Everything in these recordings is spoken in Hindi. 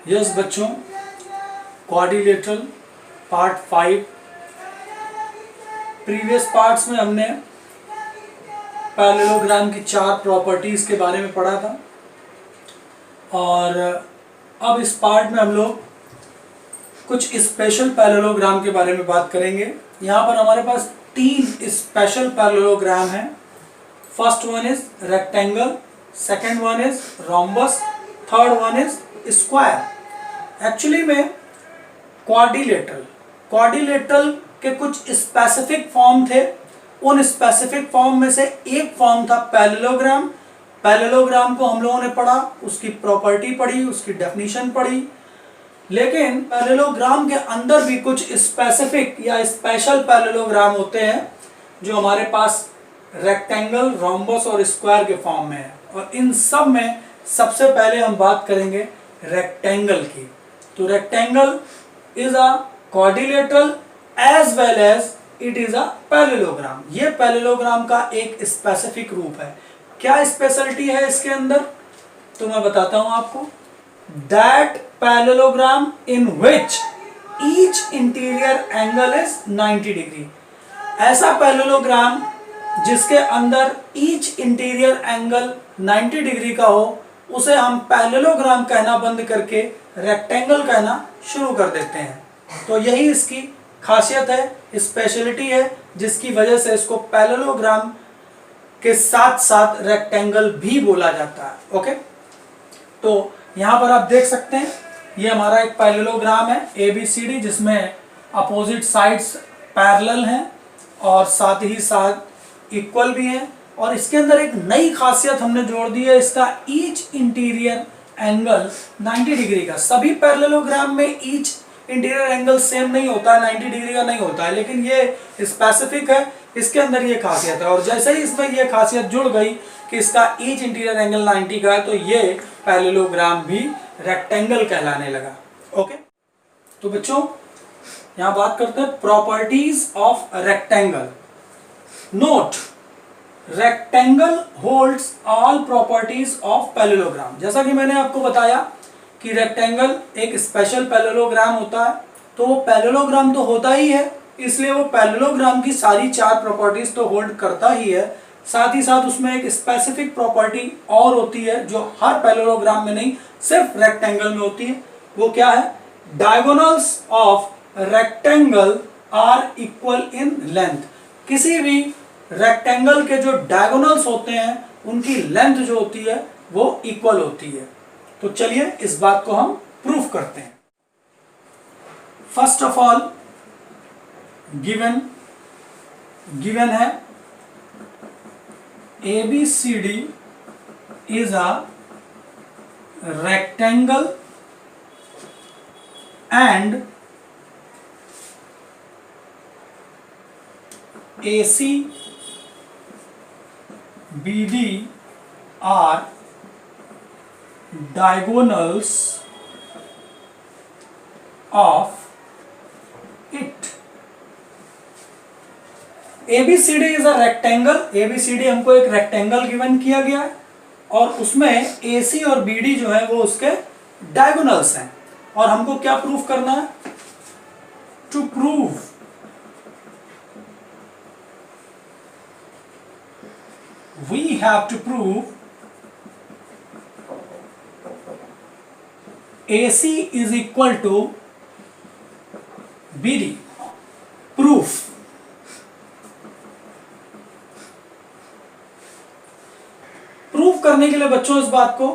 यस बच्चों, क्वाड्रिलेटरल पार्ट 5। प्रीवियस पार्ट्स में हमने पैरेललोग्राम की 4 प्रॉपर्टीज के बारे में पढ़ा था और अब इस पार्ट में हम लोग कुछ स्पेशल पैरेललोग्राम के बारे में बात करेंगे। यहाँ पर हमारे पास 3 स्पेशल पैरेललोग्राम हैं। First one is rectangle, second one is rhombus, third one is square. Actually में क्वाड्रिलेटरल के कुछ स्पेसिफिक फॉर्म थे। उन स्पेसिफिक फॉर्म में से एक फॉर्म था पैरेललोग्राम। पैरेललोग्राम को हम लोगों ने पढ़ा, उसकी प्रॉपर्टी पढ़ी, उसकी डेफिनेशन पढ़ी। लेकिन पैरेललोग्राम के अंदर भी कुछ स्पेसिफिक या स्पेशल पैरेललोग्राम होते हैं जो हमारे पास रेक्टेंगल, रोम्बस और स्क्वायर के फॉर्म में है। और इन सब में सबसे पहले हम बात करेंगे रेक्टेंगल की। तो rectangle is a quadrilateral as well as it is a parallelogram. ये पैरेललोग्राम का एक स्पेसिफिक रूप है। क्या स्पेशलिटी है इसके अंदर, तो मैं बताता हूं आपको। That parallelogram in which each interior angle is 90 degree. ऐसा पैरेललोग्राम जिसके अंदर ईच इंटीरियर एंगल 90 डिग्री का हो, उसे हम पैरेललोग्राम कहना बंद करके रेक्टेंगल कहना शुरू कर देते हैं। तो यही इसकी खासियत है, स्पेशलिटी है, जिसकी वजह से इसको पैरेललोग्राम के साथ साथ रेक्टेंगल भी बोला जाता है। ओके, तो यहां पर आप देख सकते हैं ये हमारा एक पैरेललोग्राम है ABCD, जिसमें अपोजिट साइड्स पैरेलल हैं और साथ ही साथ इक्वल भी हैं। और इसके अंदर एक नई खासियत हमने जोड़ दी है, इसका ईच इंटीरियर एंगल 90 डिग्री का। सभी पैरेललोग्राम में ईच इंटीरियर एंगल सेम नहीं होता है, 90 डिग्री का नहीं होता है, लेकिन ये स्पेसिफिक है, इसके अंदर ये खासियत है। और जैसे ही इसमें ये खासियत जुड़ गई कि इसका ईच इंटीरियर एंगल 90 का है, तो ये पैरेललोग्राम भी रेक्टेंगल कहलाने लगा। ओके, तो बच्चों यहां बात करते हैं properties of rectangle. Note, rectangle holds all properties of parallelogram. जैसा कि मैंने आपको बताया कि रेक्टेंगल एक स्पेशल पैरेललोग्राम होता है, तो वो पैरेललोग्राम तो होता ही है, इसलिए वो पैरेललोग्राम की सारी 4 प्रॉपर्टीज तो होल्ड करता ही है। साथ ही साथ उसमें एक स्पेसिफिक प्रॉपर्टी और होती है जो हर पैरेललोग्राम में नहीं, सिर्फ रेक्टेंगल में होती है। वो क्या है? Diagonals of rectangle are equal in length. किसी भी रेक्टेंगल के जो डायगोनल्स होते हैं उनकी लेंथ जो होती है वो इक्वल होती है। तो चलिए इस बात को हम प्रूफ करते हैं। फर्स्ट ऑफ ऑल गिवन है ABCD is a rectangle and AC BD are diagonals of it. ABCD is a rectangle। ABCD हमको एक रेक्टेंगल गिवन किया गया है और उसमें AC और BD जो है वो उसके डायगोनल्स हैं। और हमको क्या प्रूफ करना है? To prove we have to prove AC is equal to BD। Proof, proof करने के लिए बच्चों इस बात को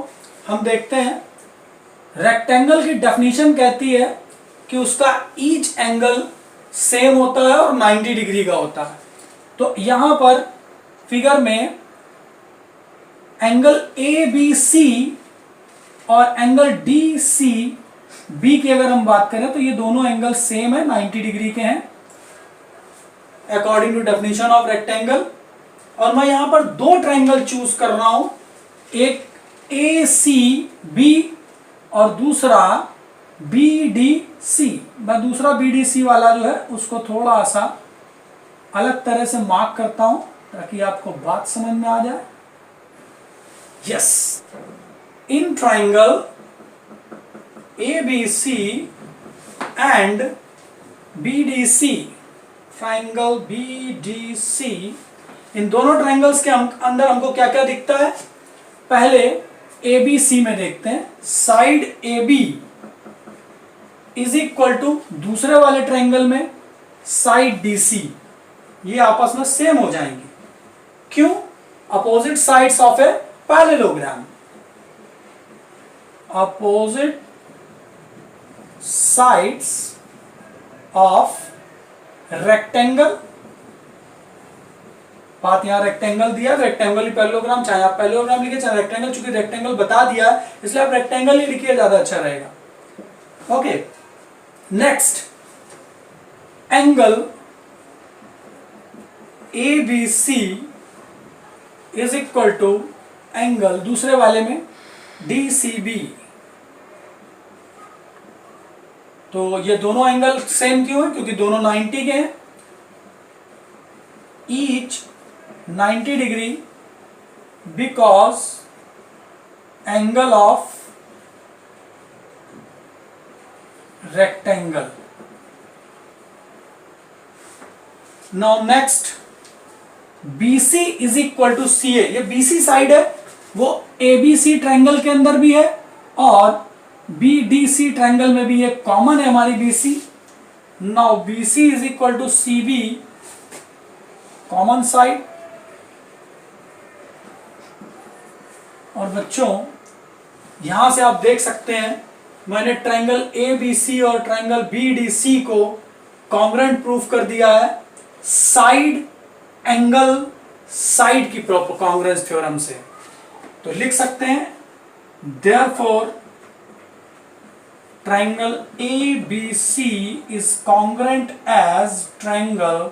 हम देखते हैं। रेक्टेंगल की डेफिनेशन कहती है कि उसका ईच एंगल सेम होता है और 90 डिग्री का होता है। तो यहां पर फिगर में एंगल ABC और एंगल DCB की अगर हम बात करें तो ये दोनों एंगल सेम है, 90 डिग्री के हैं according to definition of rectangle. और मैं यहां पर 2 ट्रायंगल चूज कर रहा हूं, एक ACB और दूसरा BDC। मैं दूसरा BDC वाला जो है उसको थोड़ा सा अलग तरह से मार्क करता हूं ताकि आपको बात समझ में आ जाए। Yes, in triangle ABC and BDC, triangle BDC, इन दोनों ट्राइंगल्स के अंदर हमको क्या क्या दिखता है? पहले ABC में देखते हैं, side AB is equal to दूसरे वाले ट्राइंगल में साइड DC, ये आपस में सेम हो जाएंगे। क्यों? Opposite sides of a parallelogram, opposite sides of rectangle, बात यहां रेक्टेंगल दिया, रेक्टेंगल ही पैरेललोग्राम, चाहे आप पैरेललोग्राम लिखे चाहे रेक्टेंगल, चूंकि रेक्टेंगल बता दिया इसलिए आप रेक्टेंगल ही लिखिए, ज्यादा अच्छा रहेगा। Okay, next, angle ABC is equal to angle दूसरे वाले में DCB। तो ये दोनों एंगल सेम क्यों है? क्योंकि दोनों 90 के हैं, each 90 degree, because angle of rectangle. Now next, BC is equal to CA, ये BC साइड है, वो ABC ट्रायंगल के अंदर भी है और BDC ट्रायंगल में भी है, कॉमन है हमारी BC। Now BC is equal to CB, common side. और बच्चों यहां से आप देख सकते हैं मैंने ट्रायंगल ABC और ट्रायंगल BDC को कॉन्ग्रुएंट प्रूफ कर दिया है साइड एंगल साइड की प्रॉपर कॉन्ग्रुएंस थ्योरम से। तो लिख सकते हैं, therefore triangle ABC is congruent as triangle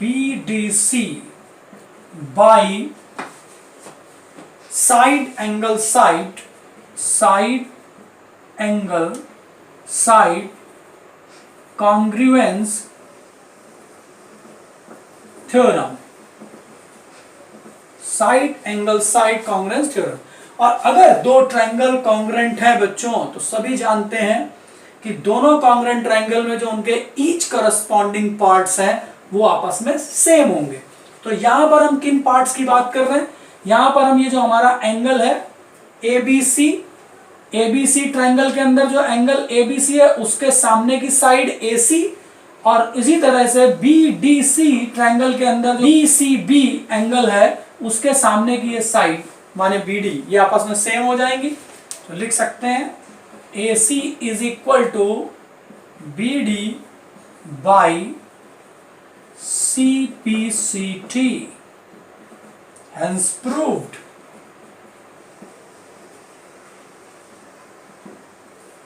BDC by side angle side, side angle side congruence theorem, side angle side congruence theorem. और अगर दो ट्रायंगल कॉन्ग्रुएंट है बच्चों, तो सभी जानते हैं कि दोनों कॉन्ग्रुएंट ट्रायंगल में जो उनके ईच करस्पॉन्डिंग पार्ट्स हैं वो आपस में सेम होंगे। तो यहां पर हम किन पार्ट्स की बात कर रहे हैं? यहां पर हम ये जो हमारा एंगल है ABC ट्रायंगल के अंदर जो एंगल ABC है उसके सामने की साइड AC, और इसी तरह से BDC ट्रायंगल के अंदर जो DCB एंगल है उसके सामने की ये साइड माने BD, ये आपस में सेम हो जाएंगी। तो लिख सकते हैं AC is equal to BD by CPCT, hence proved।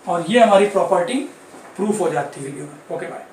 और ये हमारी प्रॉपर्टी प्रूफ हो जाती है वीडियो में। Okay bye.